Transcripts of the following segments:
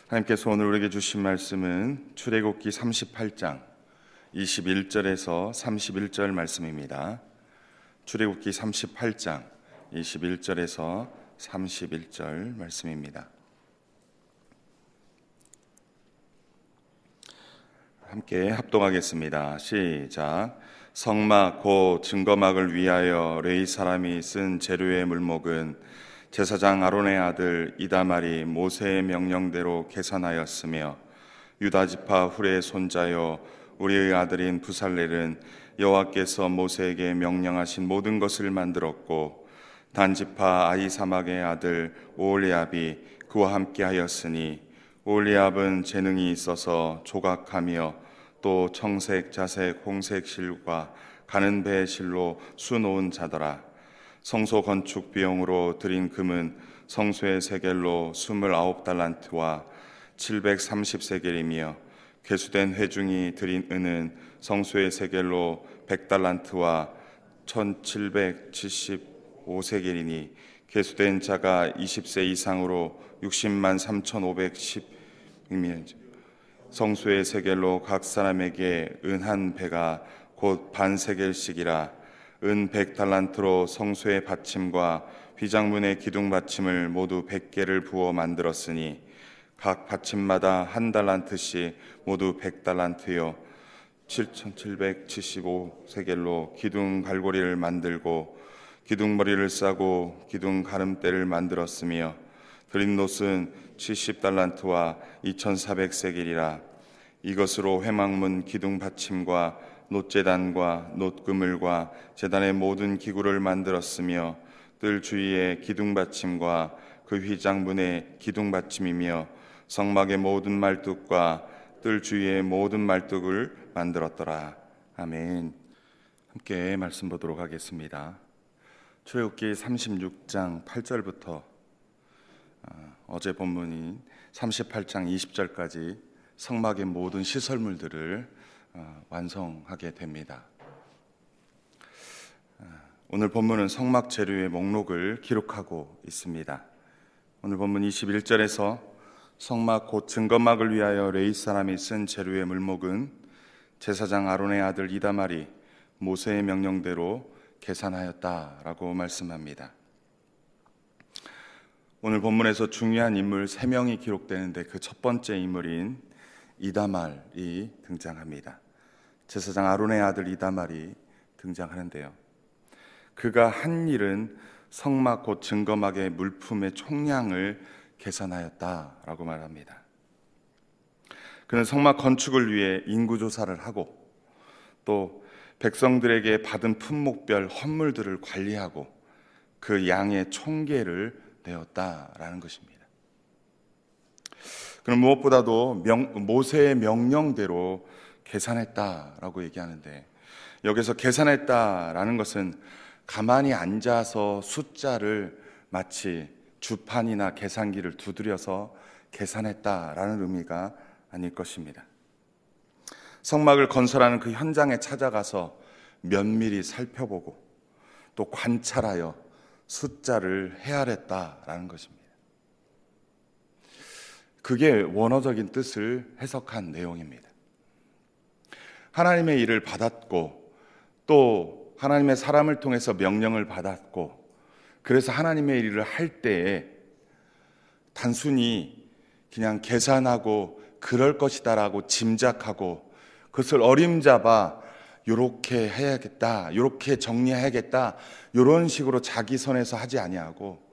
하나님께서 오늘 우리에게 주신 말씀은 출애굽기 38장 21절에서 31절 말씀입니다. 출애굽기 38장 21절에서 31절 말씀입니다. 함께 합독하겠습니다. 시작. 성막 곧 증거막을 위하여 레위 사람이 쓴 재료의 물목은 제사장 아론의 아들 이다말이 모세의 명령대로 계산하였으며, 유다 지파 훌의 손자요 우리의 아들인 부살렐은 여호와께서 모세에게 명령하신 모든 것을 만들었고, 단 지파 아히사막의 아들 오홀리압이 그와 함께하였으니, 오홀리압은 재능이 있어서 조각하며 또 청색, 자색, 홍색 실과 가는 배의 실로 수놓은 자더라. 성소 건축 비용으로 드린 금은 성소의 세겔로 29달란트와 730세겔이며, 괴수된 회중이 드린 은은 성소의 세겔로 100달란트와 1775세겔이니, 괴수된 자가 20세 이상으로 60만 3510이며, 성소의 세겔로 각 사람에게 은 한 배가 곧 반세겔씩이라. 은 100달란트로 성소의 받침과 휘장문의 기둥 받침을 모두 100개를 부어 만들었으니, 각 받침마다 한 달란트씩 모두 100달란트요 7775세겔로 기둥 갈고리를 만들고 기둥머리를 싸고 기둥 가름대를 만들었으며, 드린 놋은 70달란트와 2400세겔이라. 이것으로 회막문 기둥 받침과 놋제단과 놋그물과 제단의 모든 기구를 만들었으며, 뜰 주위의 기둥 받침과 그 휘장문의 기둥 받침이며 성막의 모든 말뚝과 뜰 주위의 모든 말뚝을 만들었더라. 아멘. 함께 말씀 보도록 하겠습니다. 출애굽기 36장 8절부터 어제 본문인 38장 20절까지 성막의 모든 시설물들을 완성하게 됩니다. 오늘 본문은 성막 재료의 목록을 기록하고 있습니다. 오늘 본문 21절에서 성막 곧 증거막을 위하여 레위 사람이 쓴 재료의 물목은 제사장 아론의 아들 이다말이 모세의 명령대로 계산하였다라고 말씀합니다. 오늘 본문에서 중요한 인물 3명이 기록되는데, 그 첫 번째 인물인 이다말이 등장합니다. 제사장 아론의 아들 이다말이 등장하는데요, 그가 한 일은 성막 곧 증거막의 물품의 총량을 계산하였다라고 말합니다. 그는 성막 건축을 위해 인구조사를 하고, 또 백성들에게 받은 품목별 헌물들을 관리하고 그 양의 총계를 내었다라는 것입니다. 그는 무엇보다도 모세의 명령대로 계산했다라고 얘기하는데, 여기서 계산했다라는 것은 가만히 앉아서 숫자를 마치 주판이나 계산기를 두드려서 계산했다라는 의미가 아닐 것입니다. 성막을 건설하는 그 현장에 찾아가서 면밀히 살펴보고 또 관찰하여 숫자를 헤아렸다라는 것입니다. 그게 원어적인 뜻을 해석한 내용입니다. 하나님의 일을 받았고, 또 하나님의 사람을 통해서 명령을 받았고, 그래서 하나님의 일을 할 때에 단순히 그냥 계산하고 그럴 것이다라고 짐작하고 그것을 어림잡아 요렇게 해야겠다, 요렇게 정리해야겠다, 요런 식으로 자기 선에서 하지 아니하고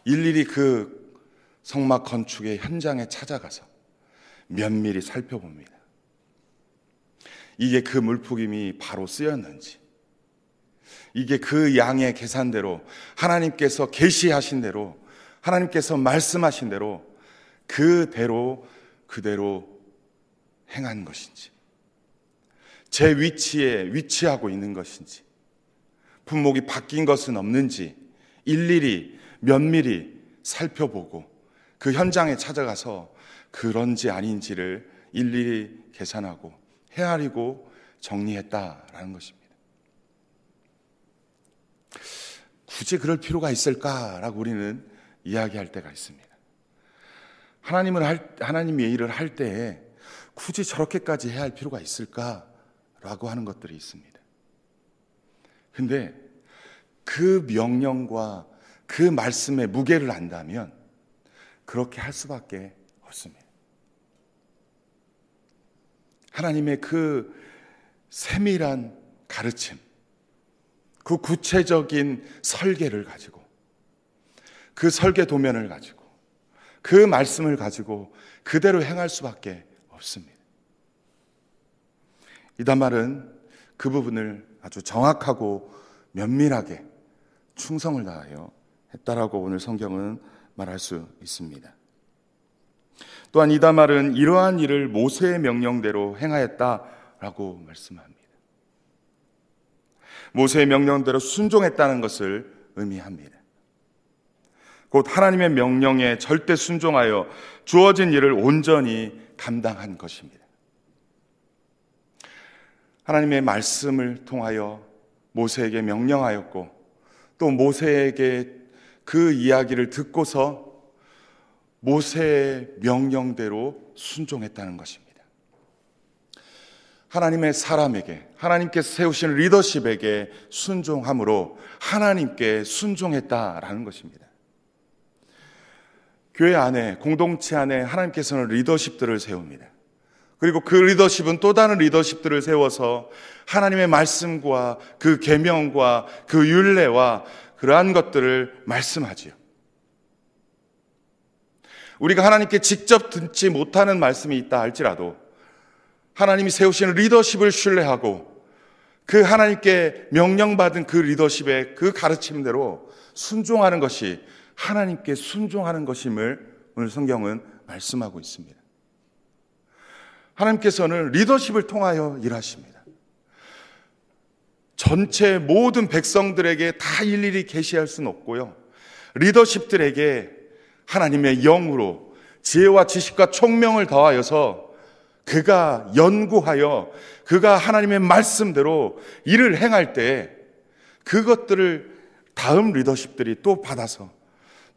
일일이 그 성막 건축의 현장에 찾아가서 면밀히 살펴봅니다. 이게 그 물품이 바로 쓰였는지, 이게 그 양의 계산대로 하나님께서 계시하신 대로, 하나님께서 말씀하신 대로 그대로 행한 것인지, 제 위치에 위치하고 있는 것인지, 품목이 바뀐 것은 없는지 일일이 면밀히 살펴보고 그 현장에 찾아가서 그런지 아닌지를 일일이 계산하고 헤아리고 정리했다라는 것입니다. 굳이 그럴 필요가 있을까라고 우리는 이야기할 때가 있습니다. 하나님의 일을 할 때에 굳이 저렇게까지 해야 할 필요가 있을까라고 하는 것들이 있습니다. 근데 그 명령과 그 말씀의 무게를 안다면 그렇게 할 수밖에 없습니다. 하나님의 그 세밀한 가르침, 그 구체적인 설계를 가지고, 그 설계 도면을 가지고, 그 말씀을 가지고 그대로 행할 수밖에 없습니다. 이단말은 그 부분을 아주 정확하고 면밀하게 충성을 다하여 했다라고 오늘 성경은 말할 수 있습니다. 또한 이다말은 이러한 일을 모세의 명령대로 행하였다라고 말씀합니다. 모세의 명령대로 순종했다는 것을 의미합니다. 곧 하나님의 명령에 절대 순종하여 주어진 일을 온전히 감당한 것입니다. 하나님의 말씀을 통하여 모세에게 명령하였고, 또 모세에게 그 이야기를 듣고서 모세의 명령대로 순종했다는 것입니다. 하나님의 사람에게, 하나님께서 세우신 리더십에게 순종함으로 하나님께 순종했다라는 것입니다. 교회 안에, 공동체 안에 하나님께서는 리더십들을 세웁니다. 그리고 그 리더십은 또 다른 리더십들을 세워서 하나님의 말씀과 그 계명과 그 율례와 그러한 것들을 말씀하지요. 우리가 하나님께 직접 듣지 못하는 말씀이 있다 할지라도 하나님이 세우시는 리더십을 신뢰하고 그 하나님께 명령받은 그 리더십의 그 가르침대로 순종하는 것이 하나님께 순종하는 것임을 오늘 성경은 말씀하고 있습니다. 하나님께서는 리더십을 통하여 일하십니다. 전체 모든 백성들에게 다 일일이 계시할 수는 없고요. 리더십들에게 하나님의 영으로 지혜와 지식과 총명을 더하여서 그가 연구하여 그가 하나님의 말씀대로 일을 행할 때 그것들을 다음 리더십들이 또 받아서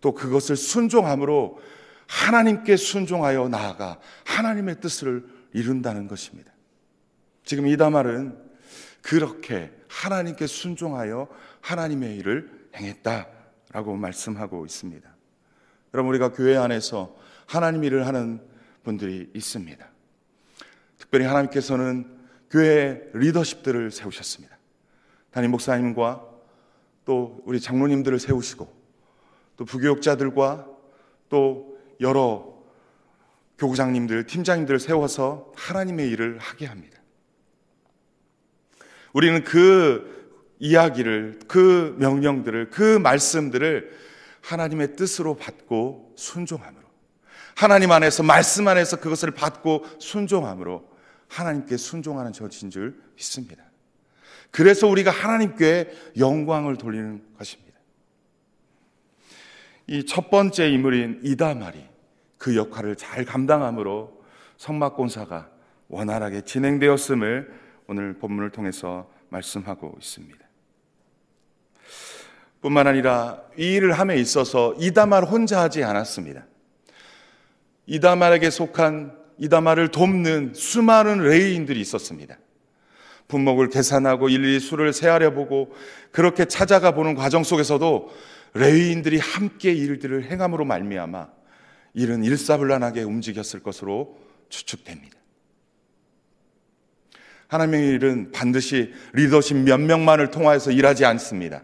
또 그것을 순종함으로 하나님께 순종하여 나아가 하나님의 뜻을 이룬다는 것입니다. 지금 이다말은 그렇게 하나님께 순종하여 하나님의 일을 행했다라고 말씀하고 있습니다. 여러분, 우리가 교회 안에서 하나님 일을 하는 분들이 있습니다. 특별히 하나님께서는 교회 리더십들을 세우셨습니다. 담임 목사님과 또 우리 장로님들을 세우시고 또 부교육자들과 또 여러 교구장님들, 팀장님들을 세워서 하나님의 일을 하게 합니다. 우리는 그 이야기를, 그 명령들을, 그 말씀들을 하나님의 뜻으로 받고 순종함으로, 하나님 안에서, 말씀 안에서 그것을 받고 순종함으로 하나님께 순종하는 저진 줄 믿습니다. 그래서 우리가 하나님께 영광을 돌리는 것입니다. 이 첫 번째 인물인 이다말이 그 역할을 잘 감당함으로 성막공사가 원활하게 진행되었음을 오늘 본문을 통해서 말씀하고 있습니다. 뿐만 아니라 이 일을 함에 있어서 이다말 혼자 하지 않았습니다. 이다말에게 속한, 이다말을 돕는 수많은 레위인들이 있었습니다. 분목을 계산하고 일일이 수를 세하려 보고 그렇게 찾아가 보는 과정 속에서도 레위인들이 함께 일들을 행함으로 말미암아 일은 일사불란하게 움직였을 것으로 추측됩니다. 하나님의 일은 반드시 리더십 몇 명만을 통하여서 일하지 않습니다.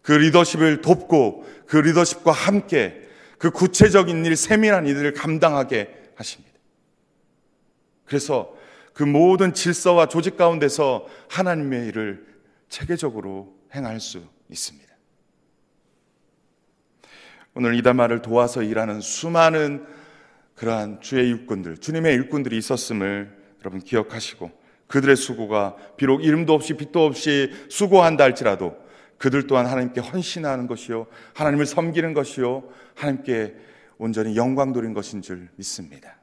그 리더십을 돕고 그 리더십과 함께 그 구체적인 일, 세밀한 일들을 감당하게 하십니다. 그래서 그 모든 질서와 조직 가운데서 하나님의 일을 체계적으로 행할 수 있습니다. 오늘 이다말을 도와서 일하는 수많은 그러한 주의 일꾼들, 주님의 일꾼들이 있었음을 여러분 기억하시고, 그들의 수고가 비록 이름도 없이 빛도 없이 수고한다 할지라도 그들 또한 하나님께 헌신하는 것이요, 하나님을 섬기는 것이요, 하나님께 온전히 영광 돌린 것인 줄 믿습니다.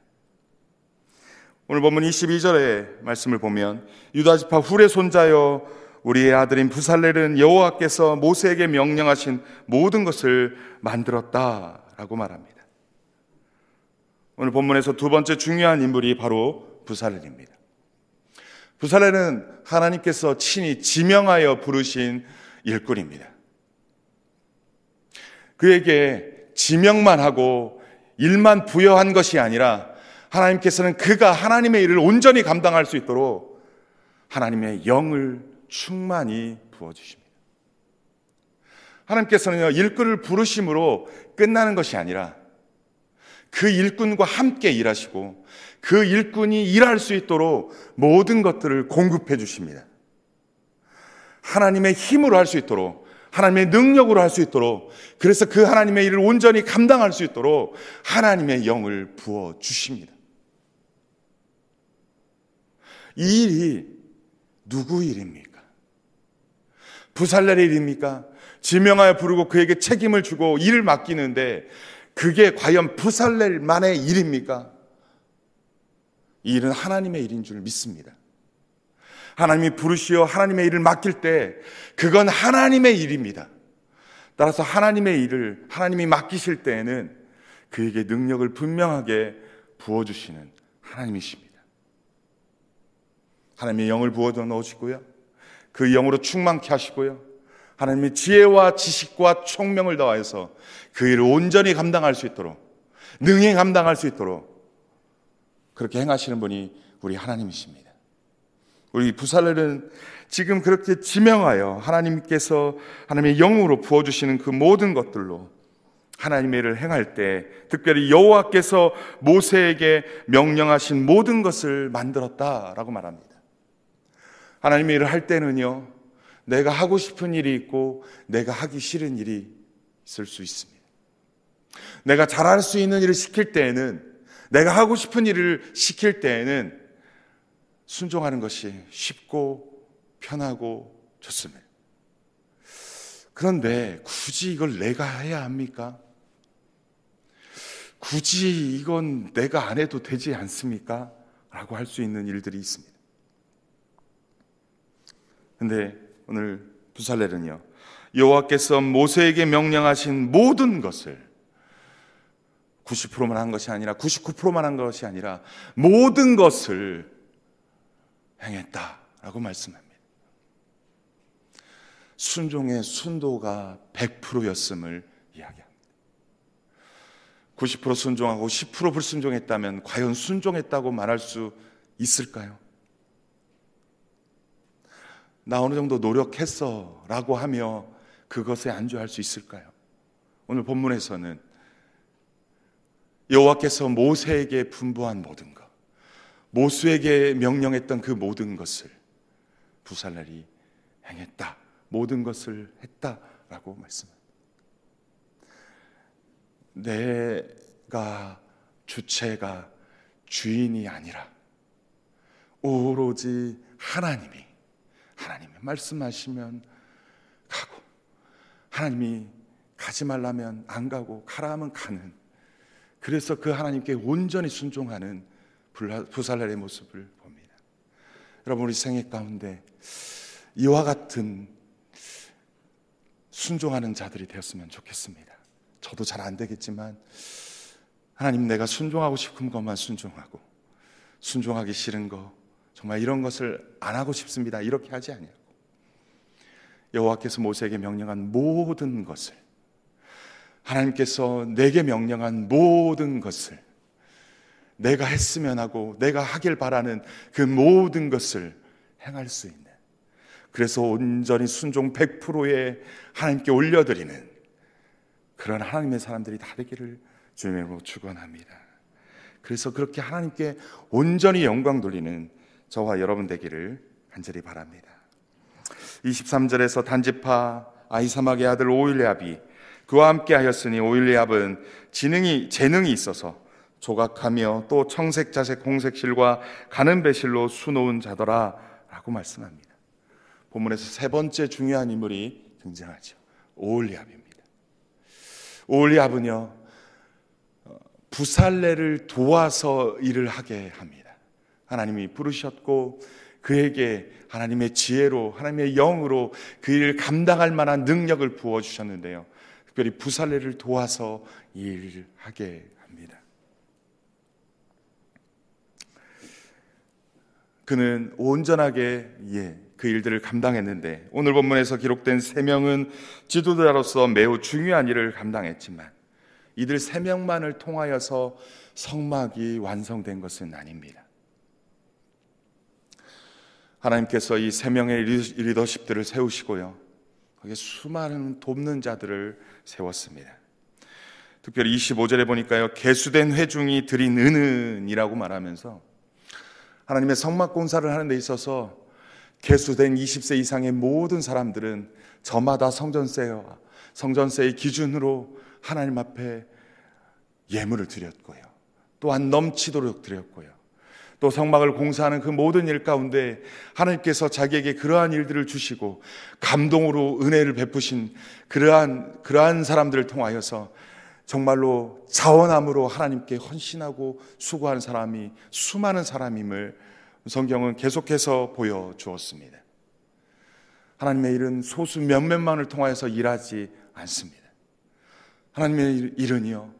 오늘 본문 22절의 말씀을 보면 유다지파 훌의 손자여 우리의 아들인 부살렐은 여호와께서 모세에게 명령하신 모든 것을 만들었다라고 말합니다. 오늘 본문에서 두 번째 중요한 인물이 바로 부살렐입니다. 부살렐은 하나님께서 친히 지명하여 부르신 일꾼입니다. 그에게 지명만 하고 일만 부여한 것이 아니라 하나님께서는 그가 하나님의 일을 온전히 감당할 수 있도록 하나님의 영을 충만히 부어주십니다. 하나님께서는요, 일꾼을 부르심으로 끝나는 것이 아니라 그 일꾼과 함께 일하시고 그 일꾼이 일할 수 있도록 모든 것들을 공급해 주십니다. 하나님의 힘으로 할 수 있도록, 하나님의 능력으로 할 수 있도록, 그래서 그 하나님의 일을 온전히 감당할 수 있도록 하나님의 영을 부어 주십니다. 이 일이 누구 일입니까? 부살렐의 일입니까? 지명하여 부르고 그에게 책임을 주고 일을 맡기는데 그게 과연 부살렐만의 일입니까? 이 일은 하나님의 일인 줄 믿습니다. 하나님이 부르시어 하나님의 일을 맡길 때 그건 하나님의 일입니다. 따라서 하나님의 일을 하나님이 맡기실 때에는 그에게 능력을 분명하게 부어주시는 하나님이십니다. 하나님의 영을 부어 넣으시고요, 그 영으로 충만케 하시고요, 하나님의 지혜와 지식과 총명을 더하여서 그 일을 온전히 감당할 수 있도록, 능히 감당할 수 있도록 그렇게 행하시는 분이 우리 하나님이십니다. 우리 부살렐은 지금 그렇게 지명하여 하나님께서 하나님의 영으로 부어주시는 그 모든 것들로 하나님의 일을 행할 때, 특별히 여호와께서 모세에게 명령하신 모든 것을 만들었다라고 말합니다. 하나님의 일을 할 때는요, 내가 하고 싶은 일이 있고 내가 하기 싫은 일이 있을 수 있습니다. 내가 잘할 수 있는 일을 시킬 때에는, 내가 하고 싶은 일을 시킬 때에는 순종하는 것이 쉽고 편하고 좋습니다. 그런데 굳이 이걸 내가 해야 합니까? 굳이 이건 내가 안 해도 되지 않습니까? 라고 할 수 있는 일들이 있습니다. 근데 오늘 부살렐은요, 여호와께서 모세에게 명령하신 모든 것을 90%만 한 것이 아니라 99%만 한 것이 아니라 모든 것을 행했다라고 말씀합니다. 순종의 순도가 100%였음을 이야기합니다. 90% 순종하고 10% 불순종했다면 과연 순종했다고 말할 수 있을까요? 나 어느 정도 노력했어 라고 하며 그것에 안주할 수 있을까요? 오늘 본문에서는 여호와께서 모세에게 분부한 모든 것, 모세에게 명령했던 그 모든 것을 부살렐이 행했다, 모든 것을 했다라고 말씀합니다. 내가 주체가 주인이 아니라 오로지 하나님이 말씀하시면 가고, 하나님이 가지 말라면 안 가고 가라 하면 가는, 그래서 그 하나님께 온전히 순종하는 부살렐의 모습을 봅니다. 여러분, 우리 생애 가운데 이와 같은 순종하는 자들이 되었으면 좋겠습니다. 저도 잘 안 되겠지만 하나님, 내가 순종하고 싶은 것만 순종하고 순종하기 싫은 거, 정말 이런 것을 안 하고 싶습니다, 이렇게 하지 아니하고 여호와께서 모세에게 명령한 모든 것을, 하나님께서 내게 명령한 모든 것을 내가 했으면 하고 내가 하길 바라는 그 모든 것을 행할 수 있는, 그래서 온전히 순종 100%에 하나님께 올려드리는 그런 하나님의 사람들이 다 되기를 주님으로 축원합니다. 그래서 그렇게 하나님께 온전히 영광 돌리는 저와 여러분 되기를 간절히 바랍니다. 23절에서 단지파 아히사막의 아들 오홀리압이 그와 함께 하였으니, 오홀리압은 재능이 있어서 조각하며 또 청색, 자색, 홍색 실과 가는 배실로 수놓은 자더라 라고 말씀합니다. 본문에서 세 번째 중요한 인물이 등장하죠. 오홀리압입니다. 오홀리압은요, 부살렐을 도와서 일을 하게 합니다. 하나님이 부르셨고 그에게 하나님의 지혜로, 하나님의 영으로 그 일을 감당할 만한 능력을 부어주셨는데요, 특별히 부살렐을 도와서 일을 하게 합니다. 그는 온전하게 그 일들을 감당했는데, 오늘 본문에서 기록된 3명은 지도자로서 매우 중요한 일을 감당했지만 이들 3명만을 통하여서 성막이 완성된 것은 아닙니다. 하나님께서 이 3명의 리더십들을 세우시고요, 거기에 수많은 돕는 자들을 세웠습니다. 특별히 25절에 보니까요, 계수된 회중이 드린 은은이라고 말하면서 하나님의 성막 공사를 하는 데 있어서 계수된 20세 이상의 모든 사람들은 저마다 성전세의 기준으로 하나님 앞에 예물을 드렸고요, 또한 넘치도록 드렸고요, 또 성막을 공사하는 그 모든 일 가운데 하나님께서 자기에게 그러한 일들을 주시고 감동으로 은혜를 베푸신 그러한 사람들을 통하여서 정말로 자원함으로 하나님께 헌신하고 수고하는 사람이 수많은 사람임을 성경은 계속해서 보여주었습니다. 하나님의 일은 소수 몇몇만을 통하여서 일하지 않습니다. 하나님의 일은요,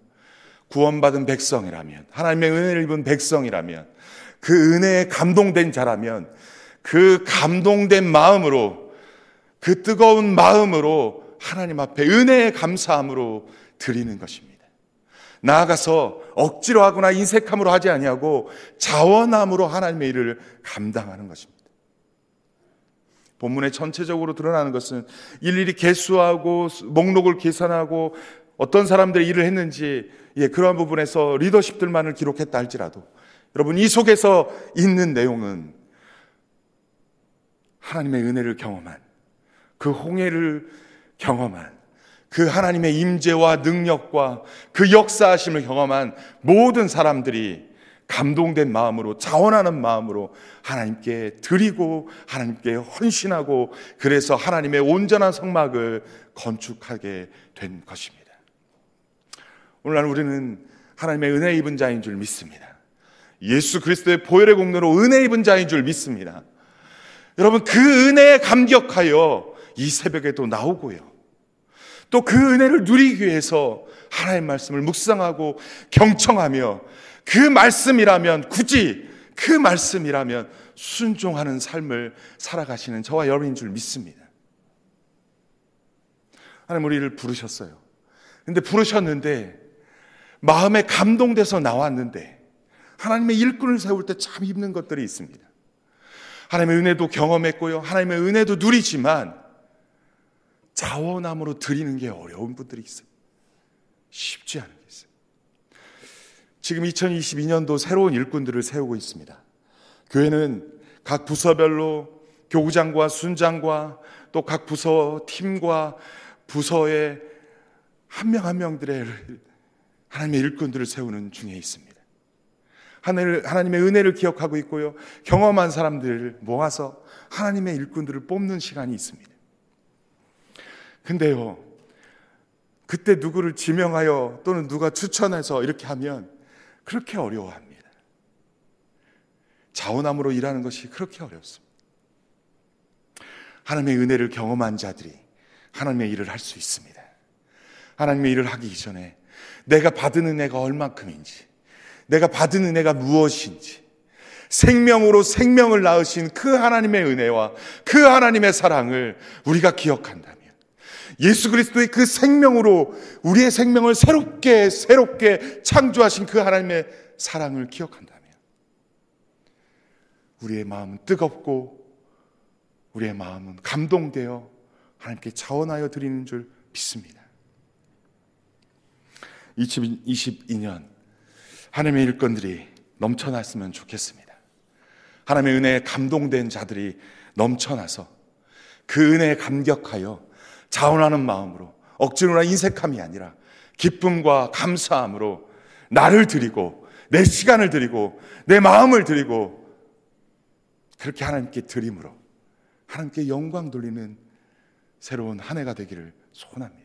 구원받은 백성이라면, 하나님의 은혜를 입은 백성이라면, 그 은혜에 감동된 자라면 그 감동된 마음으로, 그 뜨거운 마음으로 하나님 앞에 은혜에 감사함으로 드리는 것입니다. 나아가서 억지로 하거나 인색함으로 하지 아니하고 자원함으로 하나님의 일을 감당하는 것입니다. 본문에 전체적으로 드러나는 것은 일일이 계수하고 목록을 계산하고 어떤 사람들이 일을 했는지 그러한 부분에서 리더십들만을 기록했다 할지라도, 여러분, 이 속에서 있는 내용은 하나님의 은혜를 경험한, 그 홍해를 경험한, 그 하나님의 임재와 능력과 그 역사하심을 경험한 모든 사람들이 감동된 마음으로, 자원하는 마음으로 하나님께 드리고 하나님께 헌신하고, 그래서 하나님의 온전한 성막을 건축하게 된 것입니다. 오늘날 우리는 하나님의 은혜 입은 자인 줄 믿습니다. 예수 그리스도의 보혈의 공로로 은혜 입은 자인 줄 믿습니다. 여러분, 그 은혜에 감격하여 이 새벽에도 나오고요, 또 그 은혜를 누리기 위해서 하나님의 말씀을 묵상하고 경청하며 그 말씀이라면, 굳이 그 말씀이라면 순종하는 삶을 살아가시는 저와 여러분인 줄 믿습니다. 하나님 우리를 부르셨어요. 근데 부르셨는데 마음에 감동돼서 나왔는데 하나님의 일꾼을 세울 때 참 힘든 것들이 있습니다. 하나님의 은혜도 경험했고요, 하나님의 은혜도 누리지만 자원함으로 드리는 게 어려운 분들이 있어요. 쉽지 않은 게 있어요. 지금 2022년도 새로운 일꾼들을 세우고 있습니다. 교회는 각 부서별로 교구장과 순장과 또 각 부서 팀과 부서의 한 명 한 명들의 하나님의 일꾼들을 세우는 중에 있습니다. 하나님의 은혜를 기억하고 있고요, 경험한 사람들을 모아서 하나님의 일꾼들을 뽑는 시간이 있습니다. 근데요, 그때 누구를 지명하여 또는 누가 추천해서 이렇게 하면 그렇게 어려워합니다. 자원함으로 일하는 것이 그렇게 어렵습니다. 하나님의 은혜를 경험한 자들이 하나님의 일을 할 수 있습니다. 하나님의 일을 하기 이전에 내가 받은 은혜가 얼만큼인지, 내가 받은 은혜가 무엇인지, 생명으로 생명을 낳으신 그 하나님의 은혜와 그 하나님의 사랑을 우리가 기억한다면, 예수 그리스도의 그 생명으로 우리의 생명을 새롭게 창조하신 그 하나님의 사랑을 기억한다면 우리의 마음은 뜨겁고 우리의 마음은 감동되어 하나님께 자원하여 드리는 줄 믿습니다. 2022년 하나님의 일꾼들이 넘쳐났으면 좋겠습니다. 하나님의 은혜에 감동된 자들이 넘쳐나서 그 은혜에 감격하여 자원하는 마음으로, 억지로나 인색함이 아니라 기쁨과 감사함으로 나를 드리고 내 시간을 드리고 내 마음을 드리고, 그렇게 하나님께 드림으로 하나님께 영광 돌리는 새로운 한 해가 되기를 소원합니다.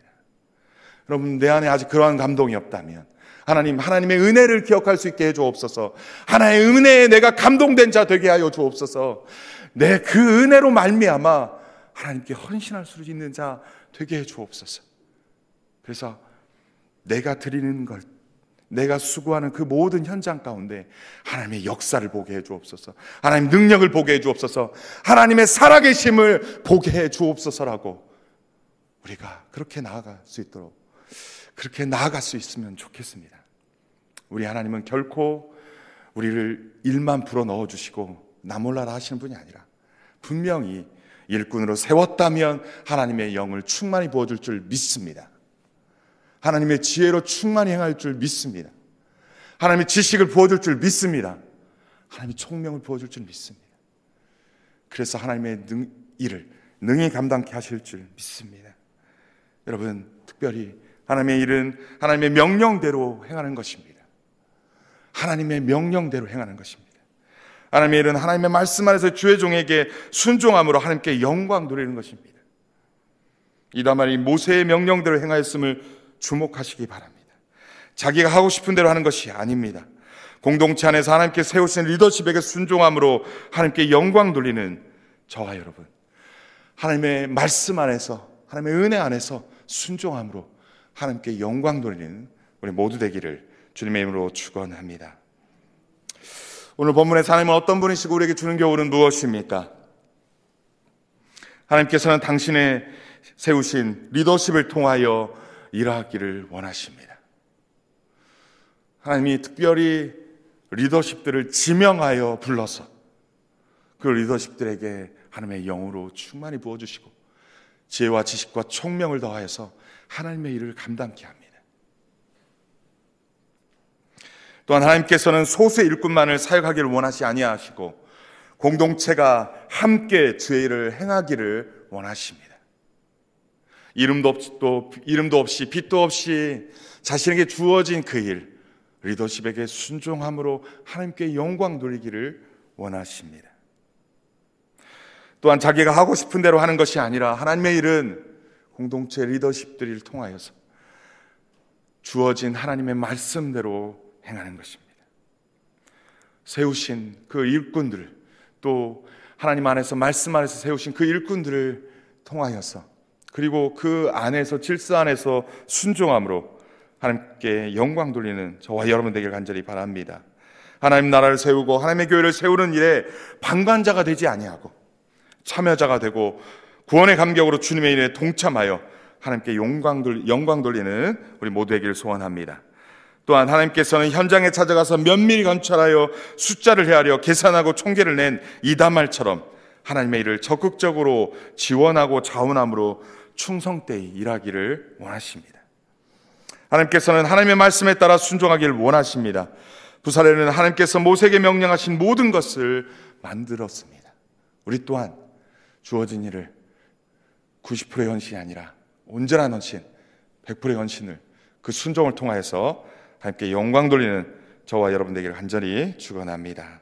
여러분, 내 안에 아직 그러한 감동이 없다면 하나님의 은혜를 기억할 수 있게 해 주옵소서. 하나님의 은혜에 내가 감동된 자 되게 하여 주옵소서. 내 그 은혜로 말미암아 하나님께 헌신할 수 있는 자 되게 해 주옵소서. 그래서 내가 드리는 것, 내가 수고하는 그 모든 현장 가운데 하나님의 역사를 보게 해 주옵소서. 하나님 능력을 보게 해 주옵소서. 하나님의 살아계심을 보게 해 주옵소서라고 우리가 그렇게 나아갈 수 있도록, 그렇게 나아갈 수 있으면 좋겠습니다. 우리 하나님은 결코 우리를 일만 불어넣어 주시고 나 몰라라 하시는 분이 아니라 분명히 일꾼으로 세웠다면 하나님의 영을 충만히 부어줄 줄 믿습니다. 하나님의 지혜로 충만히 행할 줄 믿습니다. 하나님의 지식을 부어줄 줄 믿습니다. 하나님의 총명을 부어줄 줄 믿습니다. 그래서 하나님의 일을 능히 감당케 하실 줄 믿습니다. 여러분, 특별히 하나님의 일은 하나님의 명령대로 행하는 것입니다. 하나님의 명령대로 행하는 것입니다. 하나님의 일은 하나님의 말씀 안에서 주의 종에게 순종함으로 하나님께 영광 돌리는 것입니다. 이다말이 모세의 명령대로 행하였음을 주목하시기 바랍니다. 자기가 하고 싶은 대로 하는 것이 아닙니다. 공동체 안에서 하나님께 세우신 리더십에게 순종함으로 하나님께 영광 돌리는 저와 여러분, 하나님의 말씀 안에서, 하나님의 은혜 안에서 순종함으로 하나님께 영광 돌리는 우리 모두 되기를 주님의 이름으로 축원합니다. 오늘 본문에서 하나님은 어떤 분이시고 우리에게 주는 교훈은 무엇입니까? 하나님께서는 당신의 세우신 리더십을 통하여 일하기를 원하십니다. 하나님이 특별히 리더십들을 지명하여 불러서 그 리더십들에게 하나님의 영으로 충만히 부어주시고 지혜와 지식과 총명을 더하여서 하나님의 일을 감당케 합니다. 또한 하나님께서는 소수의 일꾼만을 사역하기를 원하시 아니하시고 공동체가 함께 주의 일을 행하기를 원하십니다. 이름도 없이 빛도 없이 자신에게 주어진 그 일, 리더십에게 순종함으로 하나님께 영광 돌리기를 원하십니다. 또한 자기가 하고 싶은 대로 하는 것이 아니라 하나님의 일은 공동체 리더십들을 통하여서 주어진 하나님의 말씀대로 행하는 것입니다. 세우신 그 일꾼들, 또 하나님 안에서 말씀 안에서 세우신 그 일꾼들을 통하여서, 그리고 그 안에서 질서 안에서 순종함으로 하나님께 영광 돌리는 저와 여러분 되길 간절히 바랍니다. 하나님 나라를 세우고 하나님의 교회를 세우는 일에 방관자가 되지 아니하고 참여자가 되고 구원의 감격으로 주님의 일에 동참하여 하나님께 영광 돌리는 우리 모두 되기를 소원합니다. 또한 하나님께서는 현장에 찾아가서 면밀히 관찰하여 숫자를 헤아려 계산하고 총계를 낸 이다말처럼 하나님의 일을 적극적으로 지원하고 자원함으로 충성되이 일하기를 원하십니다. 하나님께서는 하나님의 말씀에 따라 순종하기를 원하십니다. 부살레는 하나님께서 모세에게 명령하신 모든 것을 만들었습니다. 우리 또한 주어진 일을 90%의 헌신이 아니라 온전한 헌신, 100%의 헌신을, 그 순종을 통하여서 하나님께 영광 돌리는 저와 여러분 되기를 간절히 축원합니다.